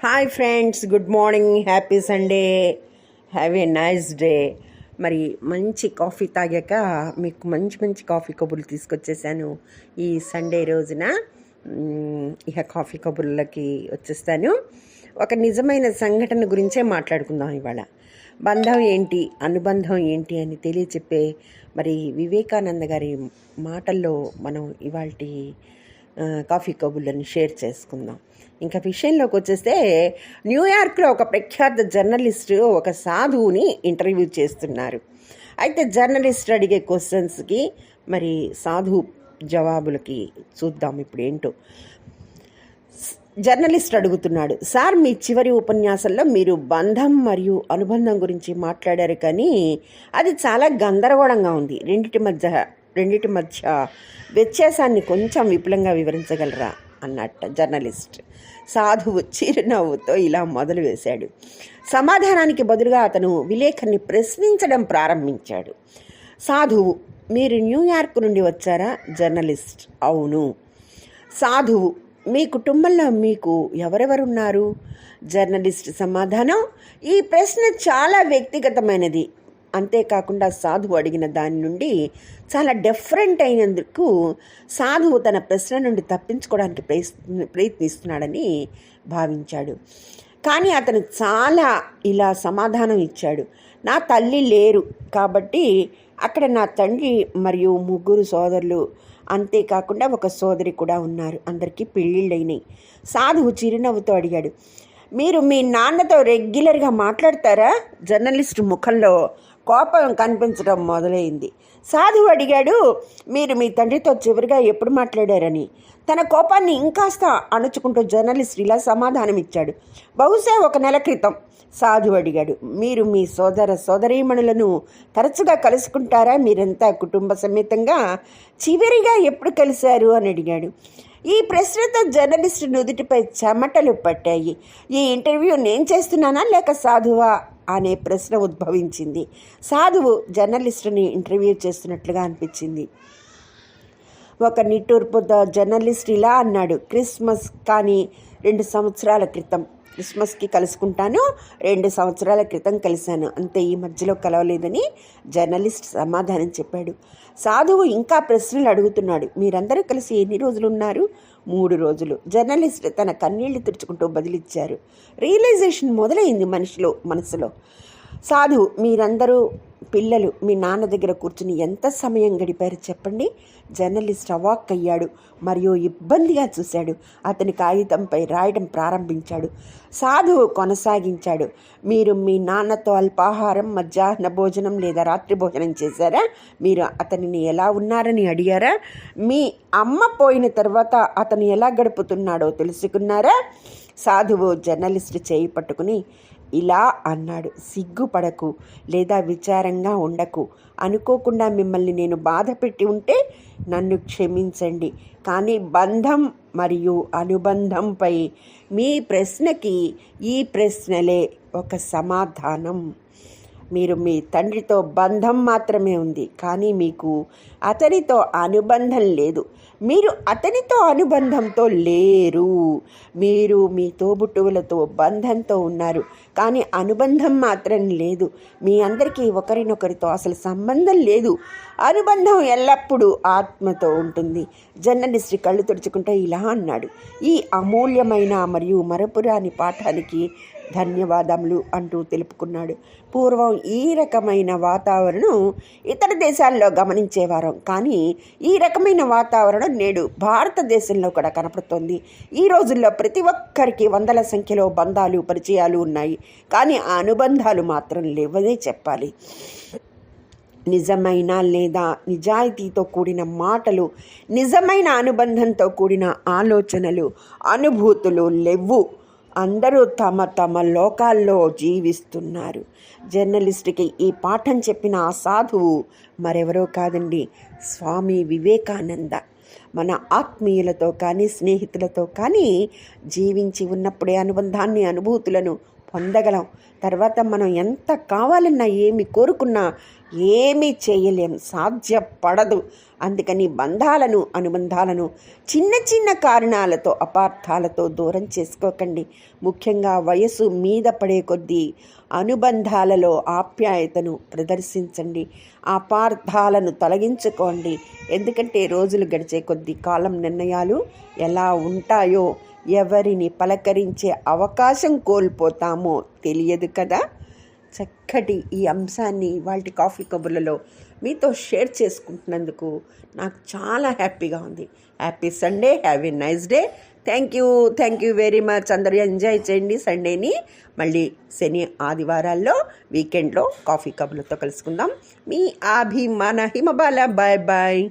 Hi friends, good morning, happy Sunday, have a nice day. మరి మంచి coffee తాగాక మీకు మంచి మంచి కాఫీ కబుర్లు తీసుకొచ్చేసాను ఈ సండే రోజున. ఇక కాఫీ కబుర్లకి వచ్చేస్తాను. ఒక నిజమైన సంఘటన గురించే మాట్లాడుకుందాం ఇవాళ. బంధం ఏంటి, అనుబంధం ఏంటి అని తెలియచెప్పే మరి వివేకానంద గారి మాటల్లో మనం ఇవాళ కాఫీ కబుర్లను షేర్ చేసుకుందాం. ఇంకా విషయంలోకి వచ్చేస్తే, న్యూయార్క్లో ఒక ప్రఖ్యాత జర్నలిస్టు ఒక సాధువుని ఇంటర్వ్యూ చేస్తున్నారు. అయితే జర్నలిస్ట్ అడిగే క్వశ్చన్స్కి మరి సాధువు జవాబులకి చూద్దాం ఇప్పుడు ఏంటో. జర్నలిస్ట్ అడుగుతున్నాడు, సార్ మీ చివరి ఉపన్యాసంలో మీరు బంధం మరియు అనుబంధం గురించి మాట్లాడారు, కానీ అది చాలా గందరగోళంగా ఉంది. రెండిటి మధ్య వ్యత్యాసాన్ని కొంచెం విపులంగా వివరించగలరా అన్నట్ట జర్నలిస్ట్. సాధువు చిరునవ్వుతో ఇలా మొదలు వేశాడు. సమాధానానికి బదులుగా అతను విలేకరిని ప్రశ్నించడం ప్రారంభించాడు. సాధువు, మీరు న్యూయార్క్ నుండి వచ్చారా? జర్నలిస్ట్, అవును. సాధువు, మీ కుటుంబంలో మీకు ఎవరెవరున్నారు? జర్నలిస్ట్ సమాధానం, ఈ ప్రశ్న చాలా వ్యక్తిగతమైనది. అంతేకాకుండా సాధువు అడిగిన దాని నుండి చాలా డిఫరెంట్ అయినందుకు సాధువు తన ప్రశ్న నుండి తప్పించుకోవడానికి ప్రయత్నిస్తున్నాడని భావించాడు. కానీ అతను చాలా ఇలా సమాధానం ఇచ్చాడు. నా తల్లి లేరు, కాబట్టి అక్కడ నా తండ్రి మరియు 3 సోదరులు, అంతేకాకుండా ఒక సోదరి కూడా ఉన్నారు. అందరికీ పెళ్ళిళ్ళైనాయి. సాధువు చిరునవ్వుతో అడిగాడు, మీరు మీ నాన్నతో రెగ్యులర్గా మాట్లాడతారా? జర్నలిస్ట్ ముఖంలో కోపం కనిపించడం మొదలైంది. సాధువు అడిగాడు, మీరు మీ తండ్రితో చివరిగా ఎప్పుడు మాట్లాడారని. తన కోపాన్ని ఇంకాస్త అణుచుకుంటూ జర్నలిస్ట్ ఇలా సమాధానం ఇచ్చాడు, బహుశా 1 నెల క్రితం. సాధువు అడిగాడు, మీరు మీ సోదరీమణులను తరచుగా కలుసుకుంటారా? మీరంతా కుటుంబ సమేతంగా చివరిగా ఎప్పుడు కలిశారు అని అడిగాడు. ఈ ప్రశ్నతో జర్నలిస్టు నుదుటిపై చెమటలు పట్టాయి. ఈ ఇంటర్వ్యూ నేను చేస్తున్నానా లేక సాధువా అనే ప్రశ్న ఉద్భవించింది. సాధువు జర్నలిస్టుని ఇంటర్వ్యూ చేస్తున్నట్లుగా అనిపించింది. ఒక నిట్టూర్పుతో జర్నలిస్ట్ ఇలా అన్నాడు, క్రిస్మస్ కానీ 2 సంవత్సరాల క్రితం. క్రిస్మస్కి కలుసుకుంటాను, 2 సంవత్సరాల క్రితం కలిశాను, అంతే, ఈ మధ్యలో కలవలేదని జర్నలిస్ట్ సమాధానం చెప్పాడు. సాధువు ఇంకా ప్రశ్నలు అడుగుతున్నాడు. మీరందరూ కలిసి ఎన్ని రోజులు ఉన్నారు? 3 రోజులు. జర్నలిస్ట్ తన కన్నీళ్లు తుడుచుకుంటూ బదిలిచ్చారు. రియలైజేషన్ మొదలైంది మనసులో. సాధువు, మీరందరూ పిల్లలు మీ నాన్న దగ్గర కూర్చుని ఎంత సమయం గడిపారు చెప్పండి? జర్నలిస్ట్ అవాక్కయ్యాడు మరియు ఇబ్బందిగా చూశాడు. అతని కాగితంపై రాయడం ప్రారంభించాడు. సాధువు కొనసాగించాడు, మీరు మీ నాన్నతో అల్పాహారం, మధ్యాహ్న భోజనం లేదా రాత్రి భోజనం చేశారా? మీరు అతనిని ఎలా ఉన్నారని అడిగారా? మీ అమ్మ పోయిన తర్వాత అతను ఎలా గడుపుతున్నాడో తెలుసుకున్నారా? సాధువు జర్నలిస్ట్ చేయి పట్టుకుని ఇలా అన్నాడు, సిగ్గుపడకు లేదా విచారంగా ఉండకు. అనుకోకుండా మిమ్మల్ని నేను బాధ పెట్టి ఉంటే నన్ను క్షమించండి. కానీ బంధం మరియు అనుబంధంపై మీ ప్రశ్నకి ఈ ప్రశ్నలే ఒక సమాధానం. మీరు మీ తండ్రితో బంధం మాత్రమే ఉంది, కానీ మీకు అతనితో అనుబంధం లేదు. మీరు అతనితో అనుబంధంతో లేరు. మీరు మీ తోబుట్టువులతో బంధంతో ఉన్నారు, కానీ అనుబంధం మాత్రం లేదు. మీ అందరికీ ఒకరినొకరితో అసలు సంబంధం లేదు. అనుబంధం ఎల్లప్పుడూ ఆత్మతో ఉంటుంది. జర్నలిస్ట్ కళ్ళు తుడుచుకుంటూ ఇలా అన్నాడు, ఈ అమూల్యమైన మరియు మరపురాని పాఠానికి ధన్యవాదములు అంటూ తెలుపుకున్నాడు. పూర్వం ఈ రకమైన వాతావరణం ఇతర దేశాల్లో గమనించేవారం, కానీ ఈ రకమైన వాతావరణం నేడు భారతదేశంలో కూడా కనపడుతోంది. ఈ రోజుల్లో ప్రతి ఒక్కరికి వందల సంఖ్యలో బంధాలు, పరిచయాలు ఉన్నాయి, కానీ ఆ అనుబంధాలు మాత్రం లేవనే చెప్పాలి. నిజమైన లేదా నిజాయితీతో కూడిన మాటలు, నిజమైన అనుబంధంతో కూడిన ఆలోచనలు, అనుభూతులు లేవు. అందరూ తమ లోకాల్లో జీవిస్తున్నారు. జర్నలిస్ట్కి ఈ పాఠం చెప్పిన ఆ సాధువు మరెవరో కాదండి, స్వామి వివేకానంద. మన ఆత్మీయులతో కానీ స్నేహితులతో కానీ జీవించి ఉన్నప్పుడే అనుబంధాన్ని, అనుభూతులను పొందగలం. తర్వాత మనం ఎంత కావాలన్నా, ఏమి కోరుకున్నా ఏమీ చేయలేం, సాధ్యపడదు. అందుకని బంధాలను, అనుబంధాలను చిన్న చిన్న కారణాలతో, అపార్థాలతో దూరం చేసుకోకండి. ముఖ్యంగా వయసు మీద పడే కొద్దీ అనుబంధాలలో ఆప్యాయతను ప్రదర్శించండి. అపార్థాలను తొలగించుకోండి. ఎందుకంటే రోజులు గడిచే కొద్దీ కాలం నిర్ణయాలు ఎలా ఉంటాయో, ఎవరిని పలకరించే అవకాశం కోల్పోతామో తెలియదు కదా. చక్కటి ఈ అంశాన్ని వాళ్ళ కాఫీ కబుర్లలో మీతో షేర్ చేసుకుంటున్నందుకు నాకు చాలా హ్యాపీగా ఉంది. Happy Sunday, have a nice day. Thank you very much. అందరూ ఎంజాయ్ చేయండి సండేని. మళ్ళీ శని ఆదివారాల్లో వీకెండ్లో కాఫీ కబుర్లతో కలుసుకుందాం. మీ అభిమాన హిమబాల. Bye bye.